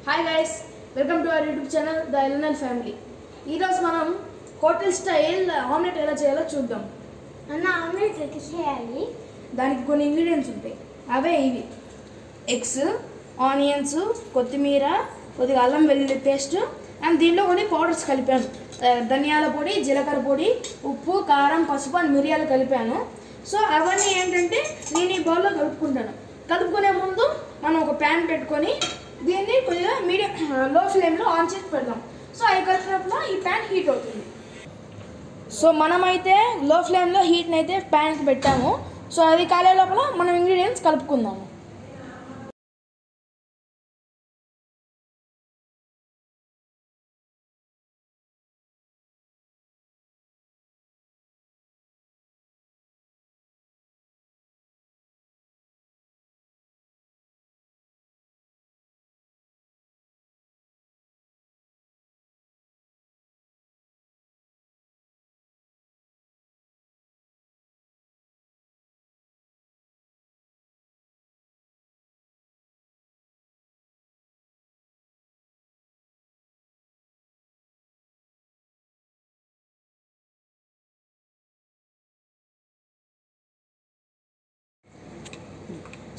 Hi guys, welcome to our YouTube channel The LNL Family. ఈ రోజు మనం hotel style omelette ఎలా చేయాలో చూద్దాం. ఆమ్లెట్ ఎలా చేయాలి? దానికి కొన్ని ఇంగ్రీడియెంట్స్ ఉంటాయి. అవే ఇవి: ఎగ్స్, ఆనియన్స్, కొత్తిమీర, కొద్దిగా అల్లం వెల్లుల్లి పేస్ట్ అండ్ దీనిలో కొన్ని పౌడర్స్ కలిపాను. ధనియాల పొడి, జీలకర్ర పొడి, ఉప్పు, కారం, పసుపు అండ్ మిరియాలు కలిపాను. సో అవన్నీ ఏంటంటే నేను ఈ బౌల్లో కలుపుకుంటాను. కలుపుకునే ముందు మనం ఒక ప్యాన్ పెట్టుకొని దీన్ని కొద్దిగా లో ఫ్లేమ్లో ఆన్ చేసి పెడదాం. సో అవి కలిపినప్పుడు ఈ ప్యాన్ హీట్ అవుతుంది. సో మనమైతే లో ఫ్లేమ్లో హీట్ని అయితే ప్యాన్కి పెట్టాము. సో అది కాలే లోపల మనం ఇంగ్రీడియంట్స్ కలుపుకుందాము.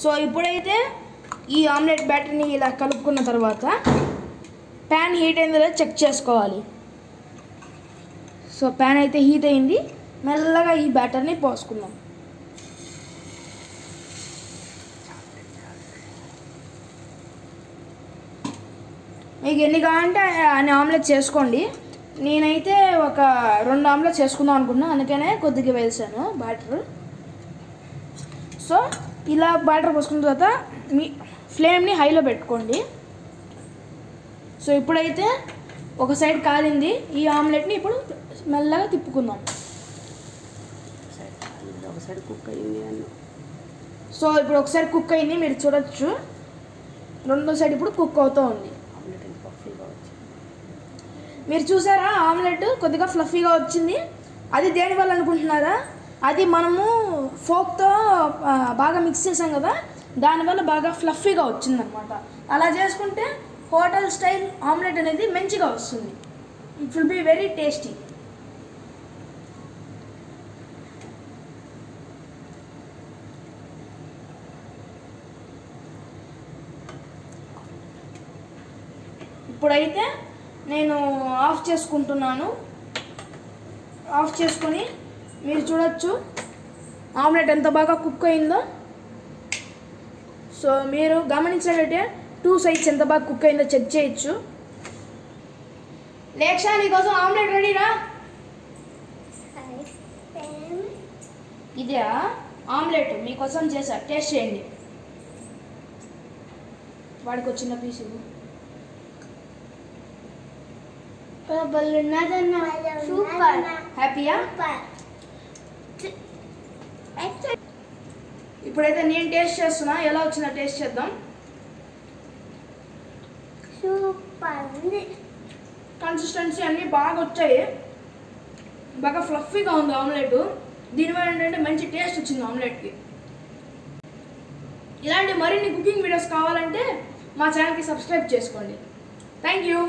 సో ఇప్పుడైతే ఈ ఆమ్లెట్ బ్యాటర్ని ఇలా కలుపుకున్న తర్వాత ప్యాన్ హీట్ అయిందో లేదో చెక్ చేసుకోవాలి. సో ప్యాన్ అయితే హీట్ అయింది. మెల్లగా ఈ బ్యాటర్ని పోసుకుందాం. మీకు ఎన్ని కావాలంటే అన్ని ఆమ్లెట్ చేసుకోండి. నేనైతే ఒక 2 ఆమ్లెట్ చేసుకుందాం అనుకున్నాను, అందుకనే కొద్దిగా వేసాను బ్యాటర్. సో ఇలా బ్యాటర్ పోసుకున్న తర్వాత మీ ఫ్లేమ్ని హైలో పెట్టుకోండి. సో ఇప్పుడైతే ఒక సైడ్ కాలింది. ఈ ఆమ్లెట్ని ఇప్పుడు మెల్లగా తిప్పుకుందాం. సో ఇప్పుడు ఒకసారి కుక్ అయింది, మీరు చూడొచ్చు. రెండో సైడ్ ఇప్పుడు కుక్ అవుతూ ఉంది. మీరు చూసారా, ఆమ్లెట్ కొద్దిగా ఫ్లఫీగా వచ్చింది. అది దేనివల్ల అనుకుంటున్నారా? అది మనము ఫోక్తో బాగా మిక్స్ చేసాం కదా, దానివల్ల బాగా ఫ్లఫీగా వచ్చిందనమాట. అలా చేసుకుంటే హోటల్ స్టైల్ ఆమ్లెట్ అనేది మంచిగా వస్తుంది. It will be very tasty. ఇప్పుడైతే నేను ఆఫ్ చేసుకుంటున్నాను. ఆఫ్ చేసుకొని మీరు చూడొచ్చు ఆమ్లెట్ ఎంత బాగా కుక్ అయిందో. సో మీరు గమనించినట్లయితే 2 సైడ్స్ ఎంత బాగా కుక్ అయిందో చెక్ చేయొచ్చు. లేక్షా, నీకోసం ఆమ్లెట్ రెడీరా? ఇదే ఆమ్లెట్ మీకోసం చేసా, టేస్ట్ చేయండి. వాడికి వచ్చిన పీస్ సూపర్. హ్యాపీయా? ఇప్పుడైతే నేను టేస్ట్ చేస్తున్నా, ఎలా వచ్చిందో టేస్ట్ చేద్దాం. సూపర్ ఉంది. కన్సిస్టెన్సీ అన్నీ బాగా వచ్చాయి. బాగా ఫ్లఫీగా ఉంది ఆమ్లెట్. దీనివల్ల ఏంటంటే మంచి టేస్ట్ వచ్చింది ఆమ్లెట్కి. ఇలాంటి మరిన్ని కుకింగ్ వీడియోస్ కావాలంటే మా ఛానల్కి సబ్స్క్రైబ్ చేసుకోండి. Thank you.